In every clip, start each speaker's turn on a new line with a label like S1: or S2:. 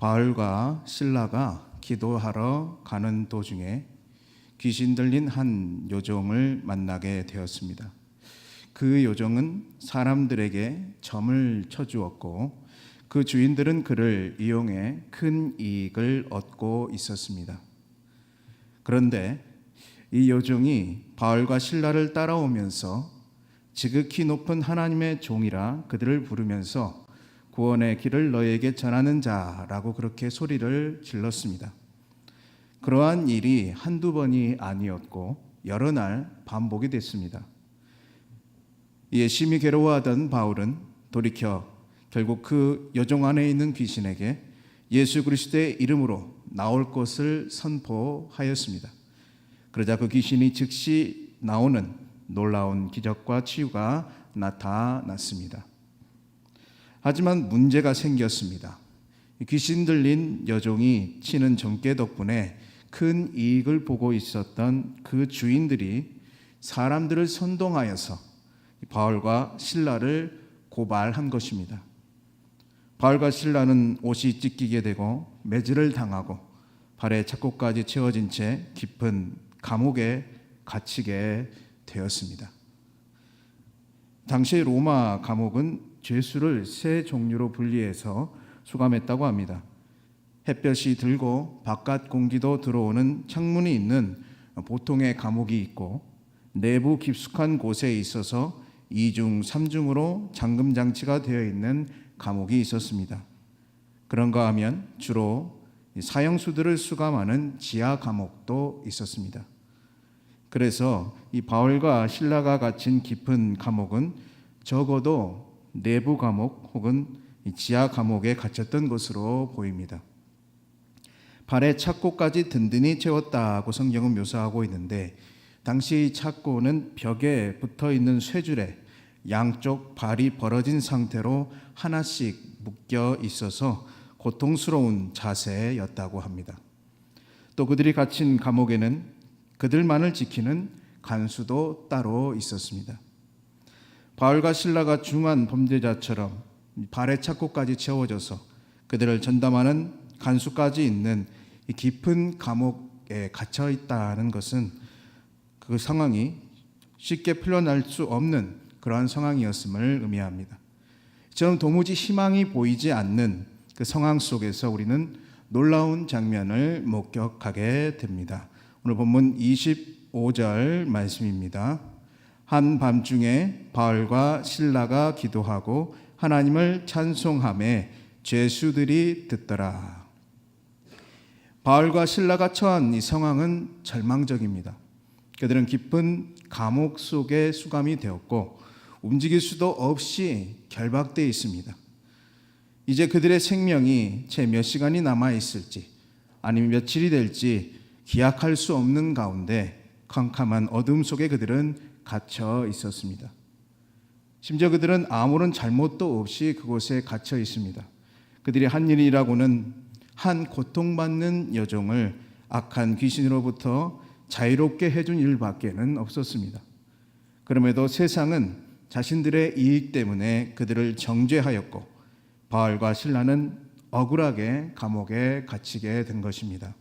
S1: 바울과 실라가 기도하러 가는 도중에 귀신 들린 한 요정을 만나게 되었습니다. 그 요정은 사람들에게 점을 쳐주었고 그 주인들은 그를 이용해 큰 이익을 얻고 있었습니다. 그런데 이 요정이 바울과 실라를 따라오면서 지극히 높은 하나님의 종이라 그들을 부르면서 구원의 길을 너에게 전하는 자라고 그렇게 소리를 질렀습니다. 그러한 일이 한두 번이 아니었고 여러 날 반복이 됐습니다. 이에 심히 괴로워하던 바울은 돌이켜 결국 그 요정 안에 있는 귀신에게 예수 그리스도의 이름으로 나올 것을 선포하였습니다. 그러자 그 귀신이 즉시 나오는 놀라운 기적과 치유가 나타났습니다. 하지만 문제가 생겼습니다. 귀신 들린 여종이 치는 점괘 덕분에 큰 이익을 보고 있었던 그 주인들이 사람들을 선동하여서 바울과 실라를 고발한 것입니다. 바울과 실라는 옷이 찢기게 되고 매질을 당하고 발에 착고까지 채워진 채 깊은 감옥에 갇히게 되었습니다. 당시 로마 감옥은 죄수를 세 종류로 분리해서 수감했다고 합니다. 햇볕이 들고 바깥 공기도 들어오는 창문이 있는 보통의 감옥이 있고 내부 깊숙한 곳에 있어서 2중, 3중으로 잠금 장치가 되어 있는 감옥이 있었습니다. 그런가 하면 주로 사형수들을 수감하는 지하 감옥도 있었습니다. 그래서 이 바울과 실라가 갇힌 깊은 감옥은 적어도 내부 감옥 혹은 지하 감옥에 갇혔던 것으로 보입니다. 발에 착고까지 든든히 채웠다고 성경은 묘사하고 있는데 당시 착고는 벽에 붙어 있는 쇠줄에 양쪽 발이 벌어진 상태로 하나씩 묶여 있어서 고통스러운 자세였다고 합니다. 또 그들이 갇힌 감옥에는 그들만을 지키는 간수도 따로 있었습니다. 바울과 실라가 중한 범죄자처럼 발에 착고까지 채워져서 그들을 전담하는 간수까지 있는 이 깊은 감옥에 갇혀 있다는 것은 그 상황이 쉽게 풀려날 수 없는 그러한 상황이었음을 의미합니다. 저는 도무지 희망이 보이지 않는 그 상황 속에서 우리는 놀라운 장면을 목격하게 됩니다. 오늘 본문 25절 말씀입니다. 한밤중에 바울과 실라가 기도하고 하나님을 찬송하며 죄수들이 듣더라. 바울과 실라가 처한 이 상황은 절망적입니다. 그들은 깊은 감옥 속에 수감이 되었고 움직일 수도 없이 결박되어 있습니다. 이제 그들의 생명이 채 몇 시간이 남아 있을지 아니면 며칠이 될지 기약할 수 없는 가운데 캄캄한 어둠 속에 그들은 갇혀 있었습니다. 심지어 그들은 아무런 잘못도 없이 그곳에 갇혀 있습니다. 그들이 한 일이라고는 한 고통받는 여종을 악한 귀신으로부터 자유롭게 해준 일밖에는 없었습니다. 그럼에도 세상은 자신들의 이익 때문에 그들을 정죄하였고 바울과 실라는 억울하게 감옥에 갇히게 된 것입니다.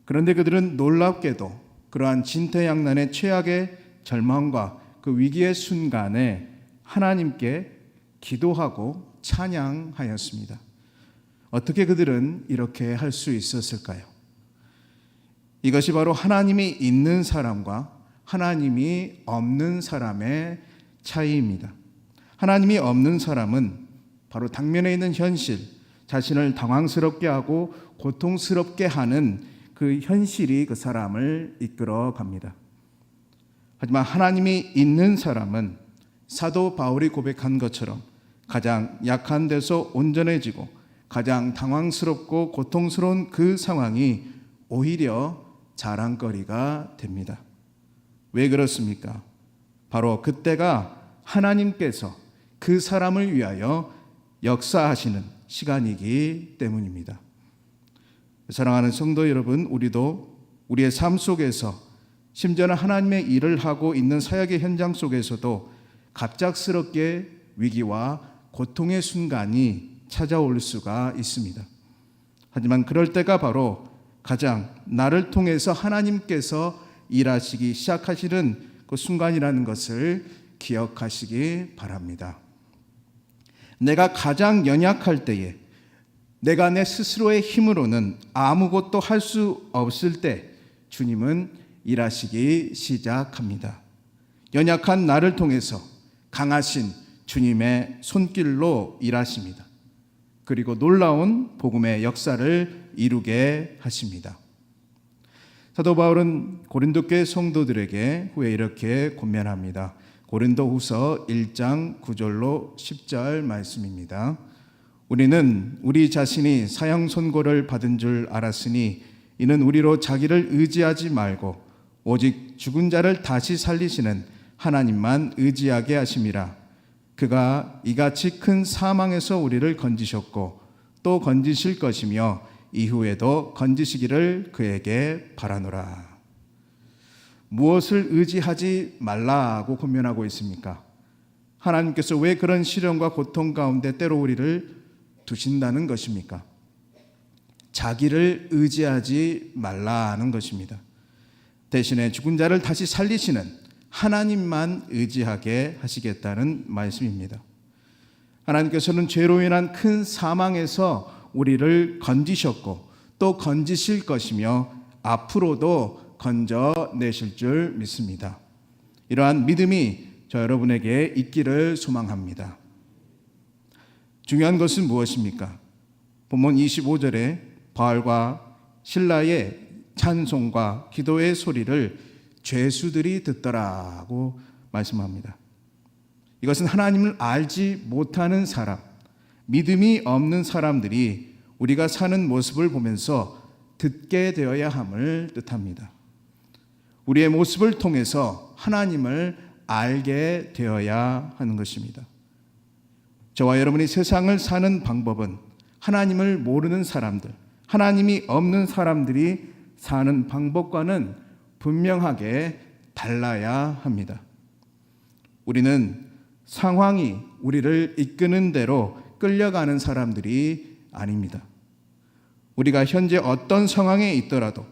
S1: 그런데 그들은 놀랍게도 그러한 진퇴양난의 최악의 절망과 그 위기의 순간에 하나님께 기도하고 찬양하였습니다. 어떻게 그들은 이렇게 할 수 있었을까요? 이것이 바로 하나님이 있는 사람과 하나님이 없는 사람의 차이입니다. 하나님이 없는 사람은 바로 당면에 있는 현실, 자신을 당황스럽게 하고 고통스럽게 하는 그 현실이 그 사람을 이끌어 갑니다. 하지만 하나님이 있는 사람은 사도 바울이 고백한 것처럼 가장 약한 데서 온전해지고 가장 당황스럽고 고통스러운 그 상황이 오히려 자랑거리가 됩니다. 왜 그렇습니까? 바로 그때가 하나님께서 그 사람을 위하여 역사하시는 시간이기 때문입니다. 사랑하는 성도 여러분, 우리도 우리의 삶 속에서 심지어는 하나님의 일을 하고 있는 사역의 현장 속에서도 갑작스럽게 위기와 고통의 순간이 찾아올 수가 있습니다. 하지만 그럴 때가 바로 가장 나를 통해서 하나님께서 일하시기 시작하시는 그 순간이라는 것을 기억하시기 바랍니다. 내가 가장 연약할 때에, 내가 내 스스로의 힘으로는 아무것도 할 수 없을 때 주님은 일하시기 시작합니다. 연약한 나를 통해서 강하신 주님의 손길로 일하십니다. 그리고 놀라운 복음의 역사를 이루게 하십니다. 사도 바울은 고린도 교회 성도들에게 후에 이렇게 권면합니다. 고린도후서 1장 9절로 10절 말씀입니다. 우리는 우리 자신이 사형 선고를 받은 줄 알았으니 이는 우리로 자기를 의지하지 말고 오직 죽은 자를 다시 살리시는 하나님만 의지하게 하심이라. 그가 이같이 큰 사망에서 우리를 건지셨고 또 건지실 것이며 이후에도 건지시기를 그에게 바라노라. 무엇을 의지하지 말라고 권면하고 있습니까? 하나님께서 왜 그런 시련과 고통 가운데 때로 우리를 두신다는 것입니까? 자기를 의지하지 말라는 것입니다. 대신에 죽은 자를 다시 살리시는 하나님만 의지하게 하시겠다는 말씀입니다. 하나님께서는 죄로 인한 큰 사망에서 우리를 건지셨고 또 건지실 것이며 앞으로도 건져내실 줄 믿습니다. 이러한 믿음이 저 여러분에게 있기를 소망합니다. 중요한 것은 무엇입니까? 본문 25절에 바울과 실라의 찬송과 기도의 소리를 죄수들이 듣더라고 말씀합니다. 이것은 하나님을 알지 못하는 사람, 믿음이 없는 사람들이 우리가 사는 모습을 보면서 듣게 되어야 함을 뜻합니다. 우리의 모습을 통해서 하나님을 알게 되어야 하는 것입니다. 저와 여러분이 세상을 사는 방법은 하나님을 모르는 사람들, 하나님이 없는 사람들이 사는 방법과는 분명하게 달라야 합니다. 우리는 상황이 우리를 이끄는 대로 끌려가는 사람들이 아닙니다. 우리가 현재 어떤 상황에 있더라도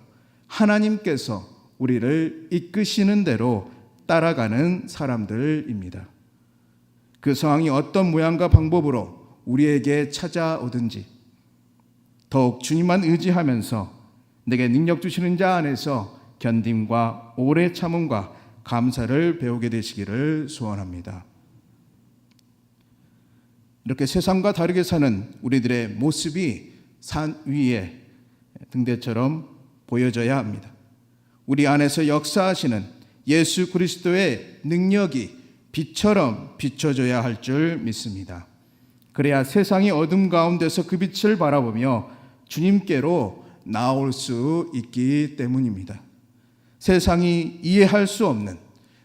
S1: 하나님께서 우리를 이끄시는 대로 따라가는 사람들입니다. 그 상황이 어떤 모양과 방법으로 우리에게 찾아오든지 더욱 주님만 의지하면서 내게 능력 주시는 자 안에서 견딤과 오래 참음과 감사를 배우게 되시기를 소원합니다. 이렇게 세상과 다르게 사는 우리들의 모습이 산 위에 등대처럼 보여져야 합니다. 우리 안에서 역사하시는 예수 그리스도의 능력이 빛처럼 비춰져야 할 줄 믿습니다. 그래야 세상이 어둠 가운데서 그 빛을 바라보며 주님께로 나올 수 있기 때문입니다. 세상이 이해할 수 없는,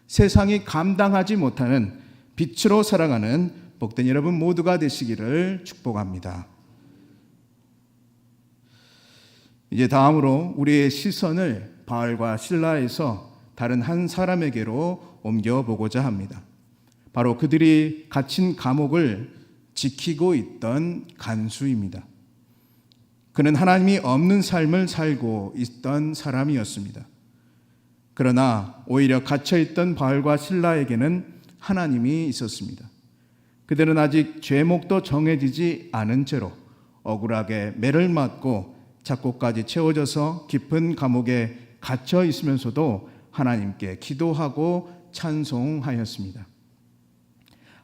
S1: 세상이 감당하지 못하는 빛으로 살아가는 복된 여러분 모두가 되시기를 축복합니다. 이제 다음으로 우리의 시선을 바울과 실라에서 다른 한 사람에게로 옮겨보고자 합니다. 바로 그들이 갇힌 감옥을 지키고 있던 간수입니다. 그는 하나님이 없는 삶을 살고 있던 사람이었습니다. 그러나 오히려 갇혀있던 바울과 실라에게는 하나님이 있었습니다. 그들은 아직 죄목도 정해지지 않은 채로 억울하게 매를 맞고 잡고까지 채워져서 깊은 감옥에 갇혀 있으면서도 하나님께 기도하고 찬송하였습니다.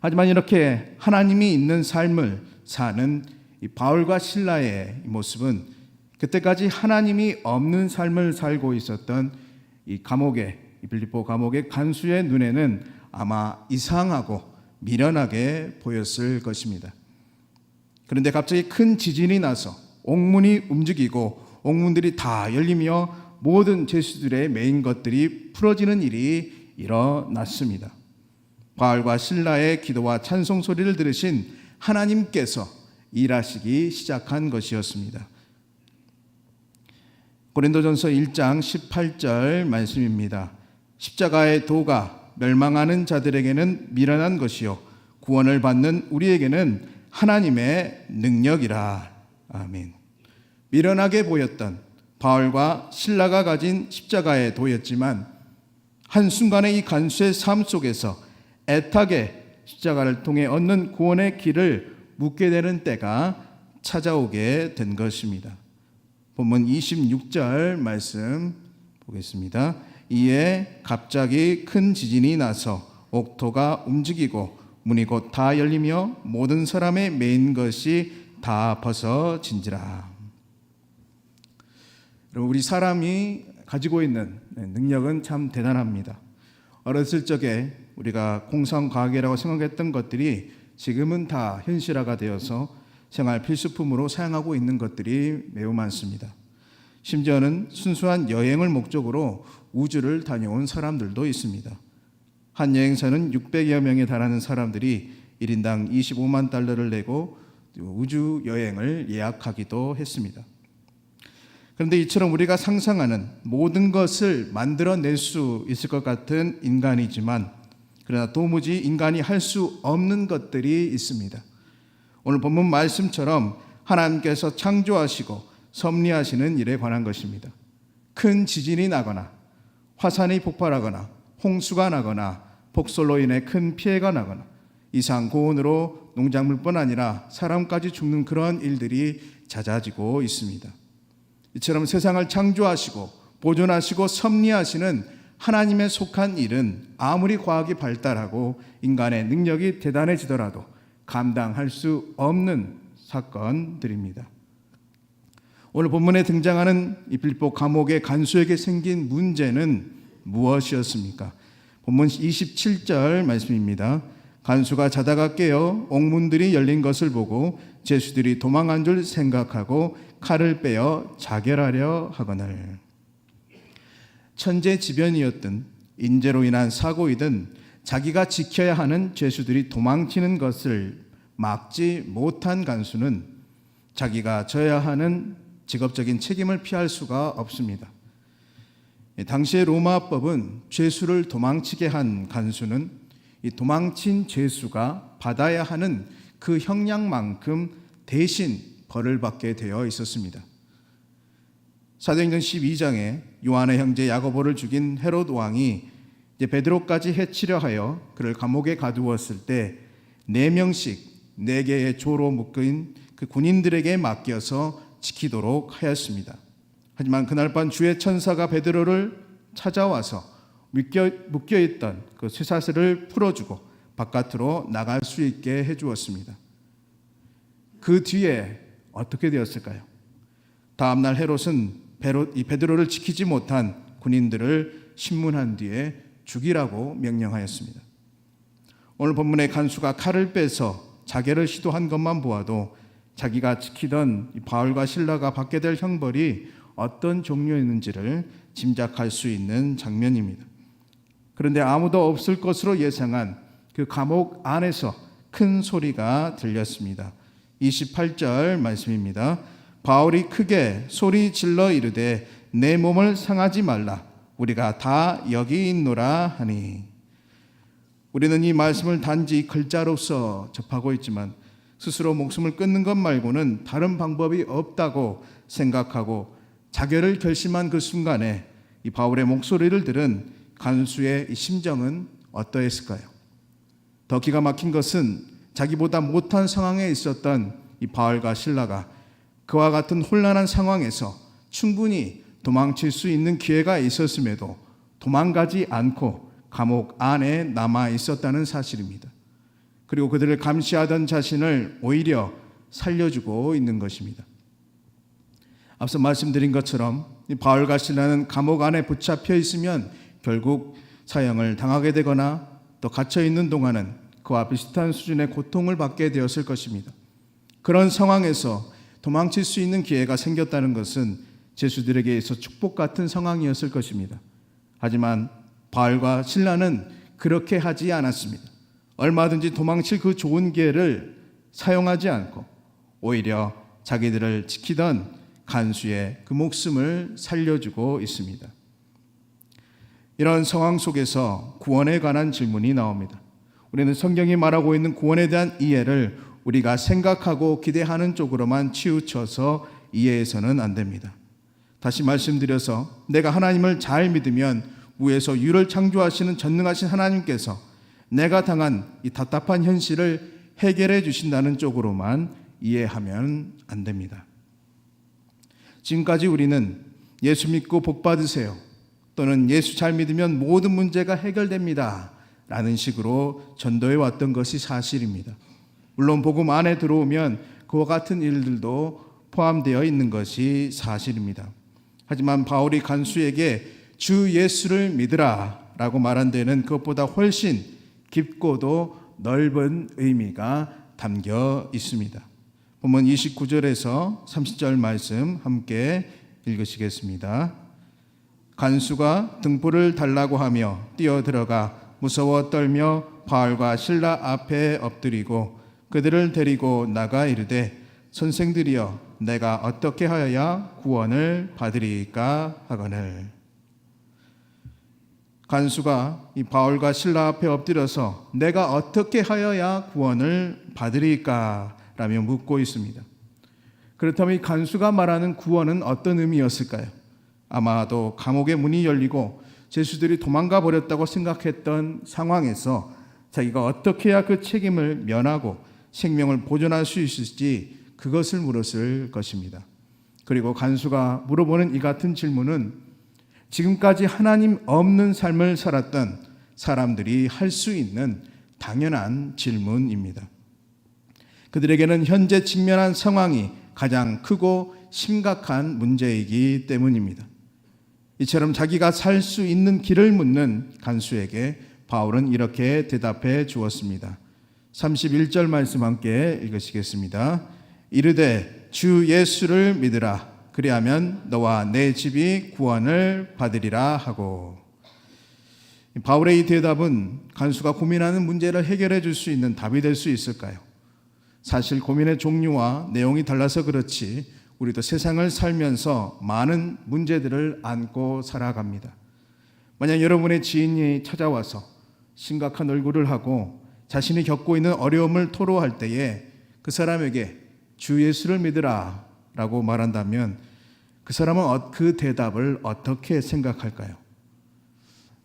S1: 하지만 이렇게 하나님이 있는 삶을 사는 이 바울과 실라의 모습은 그때까지 하나님이 없는 삶을 살고 있었던 이 빌립보 감옥의 간수의 눈에는 아마 이상하고 미련하게 보였을 것입니다. 그런데 갑자기 큰 지진이 나서 옥문이 움직이고 옥문들이 다 열리며 모든 죄수들의 매인 것들이 풀어지는 일이 일어났습니다. 바울과 실라의 기도와 찬송 소리를 들으신 하나님께서 일하시기 시작한 것이었습니다. 고린도전서 1장 18절 말씀입니다. 십자가의 도가 멸망하는 자들에게는 미련한 것이요 구원을 받는 우리에게는 하나님의 능력이라. 아멘. 미련하게 보였던 바울과 실라가 가진 십자가의 도였지만 한순간의 이 간수의 삶 속에서 애타게 십자가를 통해 얻는 구원의 길을 묻게 되는 때가 찾아오게 된 것입니다. 본문 26절 말씀 보겠습니다. 이에 갑자기 큰 지진이 나서 옥토가 움직이고 문이 곧 다 열리며 모든 사람의 매인 것이 다 벗어진지라. 여러분, 우리 사람이 가지고 있는 능력은 참 대단합니다. 어렸을 적에 우리가 공상과학이라고 생각했던 것들이 지금은 다 현실화가 되어서 생활 필수품으로 사용하고 있는 것들이 매우 많습니다. 심지어는 순수한 여행을 목적으로 우주를 다녀온 사람들도 있습니다. 한 여행사는 600여 명에 달하는 사람들이 1인당 25만 달러를 내고 우주 여행을 예약하기도 했습니다. 그런데 이처럼 우리가 상상하는 모든 것을 만들어낼 수 있을 것 같은 인간이지만 그러나 도무지 인간이 할 수 없는 것들이 있습니다. 오늘 본문 말씀처럼 하나님께서 창조하시고 섭리하시는 일에 관한 것입니다. 큰 지진이 나거나 화산이 폭발하거나 홍수가 나거나 폭설로 인해 큰 피해가 나거나 이상 고온으로 농작물뿐 아니라 사람까지 죽는 그런 일들이 잦아지고 있습니다. 이처럼 세상을 창조하시고 보존하시고 섭리하시는 하나님의 속한 일은 아무리 과학이 발달하고 인간의 능력이 대단해지더라도 감당할 수 없는 사건들입니다. 오늘 본문에 등장하는 이 빌립보 감옥의 간수에게 생긴 문제는 무엇이었습니까? 본문 27절 말씀입니다. 간수가 자다가 깨어 옥문들이 열린 것을 보고 죄수들이 도망한 줄 생각하고 칼을 빼어 자결하려 하거늘. 천재지변이었든 인재로 인한 사고이든 자기가 지켜야 하는 죄수들이 도망치는 것을 막지 못한 간수는 자기가 져야 하는 직업적인 책임을 피할 수가 없습니다. 당시의 로마법은 죄수를 도망치게 한 간수는 이 도망친 죄수가 받아야 하는 그 형량만큼 대신 벌을 받게 되어 있었습니다. 사도행전 12장에 요한의 형제 야고보를 죽인 헤롯 왕이 이제 베드로까지 해치려 하여 그를 감옥에 가두었을 때 4명씩 4개의 조로 묶인 그 군인들에게 맡겨서 지키도록 하였습니다. 하지만 그날 밤 주의 천사가 베드로를 찾아와서 묶여있던 그 쇠사슬을 풀어주고 바깥으로 나갈 수 있게 해주었습니다. 그 뒤에 어떻게 되었을까요? 다음날 헤롯은 이 베드로를 지키지 못한 군인들을 신문한 뒤에 죽이라고 명령하였습니다. 오늘 본문의 간수가 칼을 빼서 자결을 시도한 것만 보아도 자기가 지키던 바울과 실라가 받게 될 형벌이 어떤 종류였는지를 짐작할 수 있는 장면입니다. 그런데 아무도 없을 것으로 예상한 그 감옥 안에서 큰 소리가 들렸습니다. 28절 말씀입니다. 바울이 크게 소리 질러 이르되 내 몸을 상하지 말라 우리가 다 여기 있노라 하니. 우리는 이 말씀을 단지 글자로서 접하고 있지만 스스로 목숨을 끊는 것 말고는 다른 방법이 없다고 생각하고 자결을 결심한 그 순간에 이 바울의 목소리를 들은 간수의 이 심정은 어떠했을까요? 더 기가 막힌 것은 자기보다 못한 상황에 있었던 이 바울과 실라가 그와 같은 혼란한 상황에서 충분히 도망칠 수 있는 기회가 있었음에도 도망가지 않고 감옥 안에 남아 있었다는 사실입니다. 그리고 그들을 감시하던 자신을 오히려 살려주고 있는 것입니다. 앞서 말씀드린 것처럼 바울과 실라는 감옥 안에 붙잡혀 있으면 결국 사형을 당하게 되거나 또 갇혀 있는 동안은 그와 비슷한 수준의 고통을 받게 되었을 것입니다. 그런 상황에서 도망칠 수 있는 기회가 생겼다는 것은 죄수들에게 있어 축복 같은 상황이었을 것입니다. 하지만 바울과 실라는 그렇게 하지 않았습니다. 얼마든지 도망칠 그 좋은 기회를 사용하지 않고 오히려 자기들을 지키던 간수의 그 목숨을 살려주고 있습니다. 이런 상황 속에서 구원에 관한 질문이 나옵니다. 우리는 성경이 말하고 있는 구원에 대한 이해를 우리가 생각하고 기대하는 쪽으로만 치우쳐서 이해해서는 안 됩니다. 다시 말씀드려서 내가 하나님을 잘 믿으면 무에서 유를 창조하시는 전능하신 하나님께서 내가 당한 이 답답한 현실을 해결해 주신다는 쪽으로만 이해하면 안 됩니다. 지금까지 우리는 예수 믿고 복 받으세요, 또는 예수 잘 믿으면 모든 문제가 해결됩니다 라는 식으로 전도해 왔던 것이 사실입니다. 물론 복음 안에 들어오면 그와 같은 일들도 포함되어 있는 것이 사실입니다. 하지만 바울이 간수에게 주 예수를 믿으라 라고 말한 데는 그것보다 훨씬 깊고도 넓은 의미가 담겨 있습니다. 본문 29절에서 30절 말씀 함께 읽으시겠습니다. 간수가 등불을 달라고 하며 뛰어들어가 무서워 떨며 바울과 실라 앞에 엎드리고 그들을 데리고 나가 이르되 선생들이여 내가 어떻게 하여야 구원을 받으리까 하거늘. 간수가 이 바울과 실라 앞에 엎드려서 내가 어떻게 하여야 구원을 받으리까 라며 묻고 있습니다. 그렇다면 이 간수가 말하는 구원은 어떤 의미였을까요? 아마도 감옥의 문이 열리고 죄수들이 도망가 버렸다고 생각했던 상황에서 자기가 어떻게 해야 그 책임을 면하고 생명을 보존할 수 있을지 그것을 물었을 것입니다. 그리고 간수가 물어보는 이 같은 질문은 지금까지 하나님 없는 삶을 살았던 사람들이 할 수 있는 당연한 질문입니다. 그들에게는 현재 직면한 상황이 가장 크고 심각한 문제이기 때문입니다. 이처럼 자기가 살 수 있는 길을 묻는 간수에게 바울은 이렇게 대답해 주었습니다. 31절 말씀 함께 읽으시겠습니다. 이르되 주 예수를 믿으라. 그리하면 너와 내 집이 구원을 받으리라 하고. 바울의 이 대답은 간수가 고민하는 문제를 해결해 줄 수 있는 답이 될 수 있을까요? 사실 고민의 종류와 내용이 달라서 그렇지 우리도 세상을 살면서 많은 문제들을 안고 살아갑니다. 만약 여러분의 지인이 찾아와서 심각한 얼굴을 하고 자신이 겪고 있는 어려움을 토로할 때에 그 사람에게 주 예수를 믿으라 라고 말한다면 그 사람은 그 대답을 어떻게 생각할까요?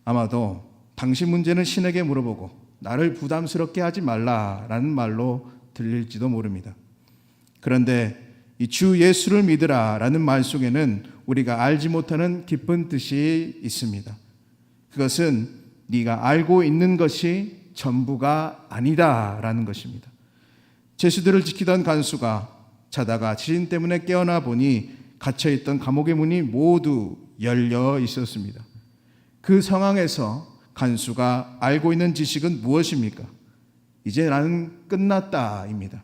S1: 아마도 당신 문제는 신에게 물어보고 나를 부담스럽게 하지 말라라는 말로 들릴지도 모릅니다. 그런데 이 주 예수를 믿으라 라는 말 속에는 우리가 알지 못하는 깊은 뜻이 있습니다. 그것은 네가 알고 있는 것이 전부가 아니다 라는 것입니다. 죄수들을 지키던 간수가 자다가 지진 때문에 깨어나 보니 갇혀있던 감옥의 문이 모두 열려 있었습니다. 그 상황에서 간수가 알고 있는 지식은 무엇입니까? 이제 나는 끝났다입니다.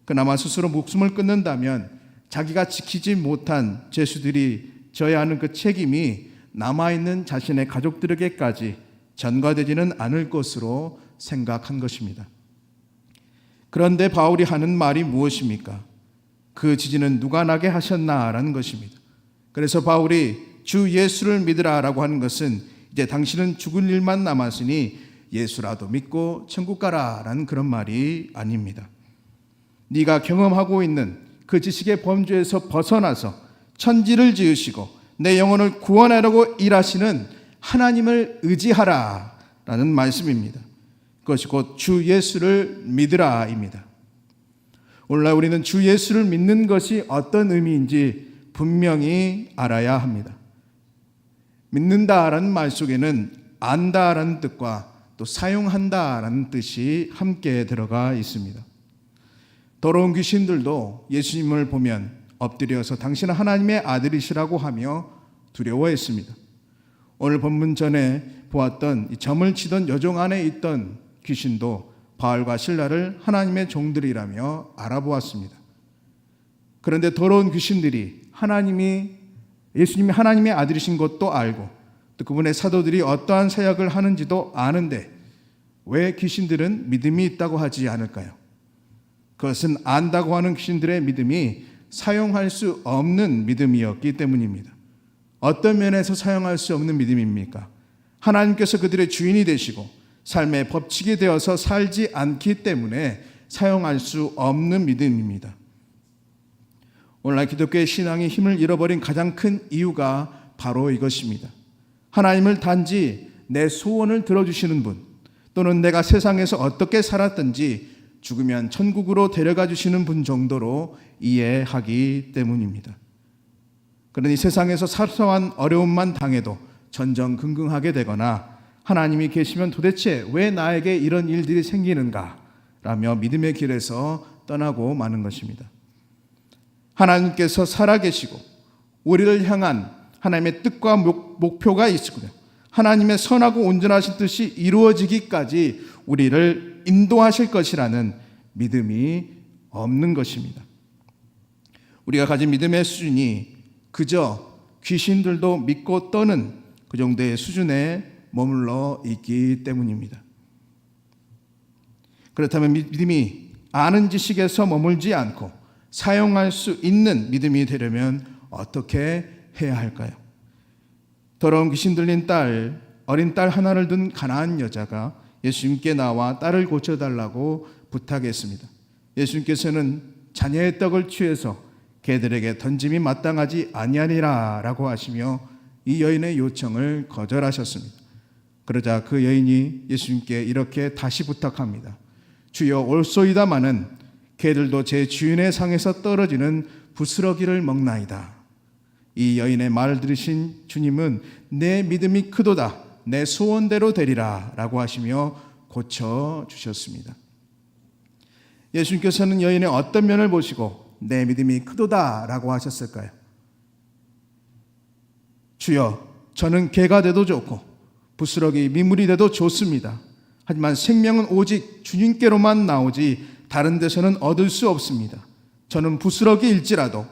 S1: 그나마 스스로 목숨을 끊는다면 자기가 지키지 못한 죄수들이 져야 하는 그 책임이 남아있는 자신의 가족들에게까지 전가되지는 않을 것으로 생각한 것입니다. 그런데 바울이 하는 말이 무엇입니까? 그 지진은 누가 나게 하셨나라는 것입니다. 그래서 바울이 주 예수를 믿으라라고 하는 것은 이제 당신은 죽을 일만 남았으니 예수라도 믿고 천국 가라라는 그런 말이 아닙니다. 네가 경험하고 있는 그 지식의 범주에서 벗어나서 천지를 지으시고 내 영혼을 구원하려고 일하시는 하나님을 의지하라라는 말씀입니다. 그것이 곧 주 예수를 믿으라입니다. 오늘날 우리는 주 예수를 믿는 것이 어떤 의미인지 분명히 알아야 합니다. 믿는다라는 말 속에는 안다라는 뜻과 또 사용한다라는 뜻이 함께 들어가 있습니다. 더러운 귀신들도 예수님을 보면 엎드려서 당신은 하나님의 아들이시라고 하며 두려워했습니다. 오늘 본문 전에 보았던 이 점을 치던 여종 안에 있던 귀신도 바울과 실라를 하나님의 종들이라며 알아보았습니다. 그런데 더러운 귀신들이 예수님이 하나님의 아들이신 것도 알고 또 그분의 사도들이 어떠한 사역을 하는지도 아는데 왜 귀신들은 믿음이 있다고 하지 않을까요? 그것은 안다고 하는 귀신들의 믿음이 사용할 수 없는 믿음이었기 때문입니다. 어떤 면에서 사용할 수 없는 믿음입니까? 하나님께서 그들의 주인이 되시고 삶의 법칙이 되어서 살지 않기 때문에 사용할 수 없는 믿음입니다. 오늘날 기독교의 신앙이 힘을 잃어버린 가장 큰 이유가 바로 이것입니다. 하나님을 단지 내 소원을 들어주시는 분, 또는 내가 세상에서 어떻게 살았든지 죽으면 천국으로 데려가 주시는 분 정도로 이해하기 때문입니다. 그러니 세상에서 사소한 어려움만 당해도 전전긍긍하게 되거나 하나님이 계시면 도대체 왜 나에게 이런 일들이 생기는가 라며 믿음의 길에서 떠나고 마는 것입니다. 하나님께서 살아계시고 우리를 향한 하나님의 뜻과 목표가 있으며 하나님의 선하고 온전하신 뜻이 이루어지기까지 우리를 인도하실 것이라는 믿음이 없는 것입니다. 우리가 가진 믿음의 수준이 그저 귀신들도 믿고 떠는 그 정도의 수준에 머물러 있기 때문입니다. 그렇다면 믿음이 아는 지식에서 머물지 않고 사용할 수 있는 믿음이 되려면 어떻게 해야 할까요? 더러운 귀신 들린 어린 딸 하나를 둔 가난한 여자가 예수님께 나와 딸을 고쳐달라고 부탁했습니다. 예수님께서는 자녀의 떡을 취해서 개들에게 던짐이 마땅하지 아니하니라 라고 하시며 이 여인의 요청을 거절하셨습니다. 그러자 그 여인이 예수님께 이렇게 다시 부탁합니다. 주여, 올소이다마는 개들도 제 주인의 상에서 떨어지는 부스러기를 먹나이다. 이 여인의 말을 들으신 주님은 내 믿음이 크도다, 내 소원대로 되리라 라고 하시며 고쳐주셨습니다. 예수님께서는 여인의 어떤 면을 보시고 내 믿음이 크도다 라고 하셨을까요? 주여, 저는 개가 돼도 좋고 부스러기 미물이 돼도 좋습니다. 하지만 생명은 오직 주님께로만 나오지 다른 데서는 얻을 수 없습니다. 저는 부스러기일지라도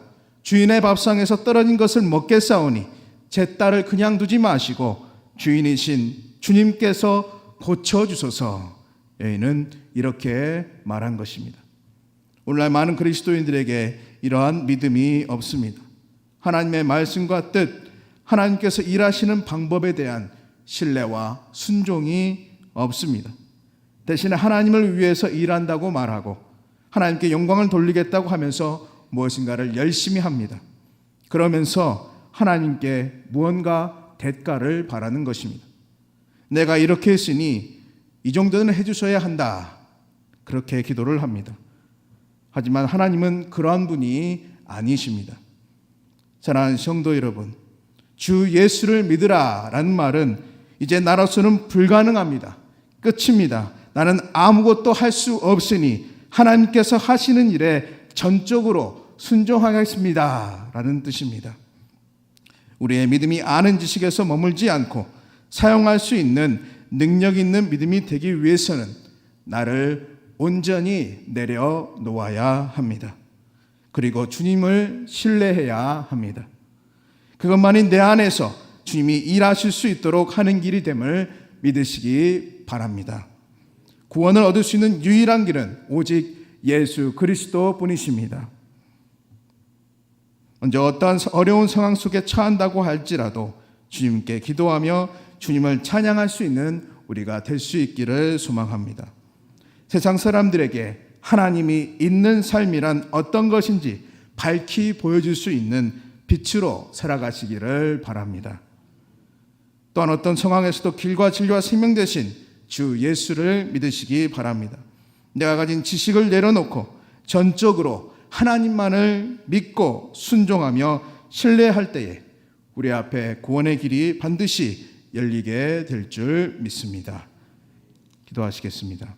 S1: 주인의 밥상에서 떨어진 것을 먹겠사오니 제 딸을 그냥 두지 마시고 주인이신 주님께서 고쳐주소서. 여인은 이렇게 말한 것입니다. 오늘날 많은 그리스도인들에게 이러한 믿음이 없습니다. 하나님의 말씀과 뜻, 하나님께서 일하시는 방법에 대한 신뢰와 순종이 없습니다. 대신에 하나님을 위해서 일한다고 말하고 하나님께 영광을 돌리겠다고 하면서 무엇인가를 열심히 합니다. 그러면서 하나님께 무언가 대가를 바라는 것입니다. 내가 이렇게 했으니 이 정도는 해주셔야 한다. 그렇게 기도를 합니다. 하지만 하나님은 그러한 분이 아니십니다. 사랑하는 성도 여러분, 주 예수를 믿으라 라는 말은 이제 나로서는 불가능합니다. 끝입니다. 나는 아무것도 할 수 없으니 하나님께서 하시는 일에 전적으로 순종하겠습니다 라는 뜻입니다. 우리의 믿음이 아는 지식에서 머물지 않고 사용할 수 있는 능력 있는 믿음이 되기 위해서는 나를 온전히 내려놓아야 합니다. 그리고 주님을 신뢰해야 합니다. 그것만이 내 안에서 주님이 일하실 수 있도록 하는 길이 됨을 믿으시기 바랍니다. 구원을 얻을 수 있는 유일한 길은 오직 예수 그리스도 뿐이십니다. 먼저 어떠한 어려운 상황 속에 처한다고 할지라도 주님께 기도하며 주님을 찬양할 수 있는 우리가 될 수 있기를 소망합니다. 세상 사람들에게 하나님이 있는 삶이란 어떤 것인지 밝히 보여줄 수 있는 빛으로 살아가시기를 바랍니다. 또한 어떤 상황에서도 길과 진리와 생명 되신 주 예수를 믿으시기 바랍니다. 내가 가진 지식을 내려놓고 전적으로 하나님만을 믿고 순종하며 신뢰할 때에 우리 앞에 구원의 길이 반드시 열리게 될 줄 믿습니다. 기도하시겠습니다.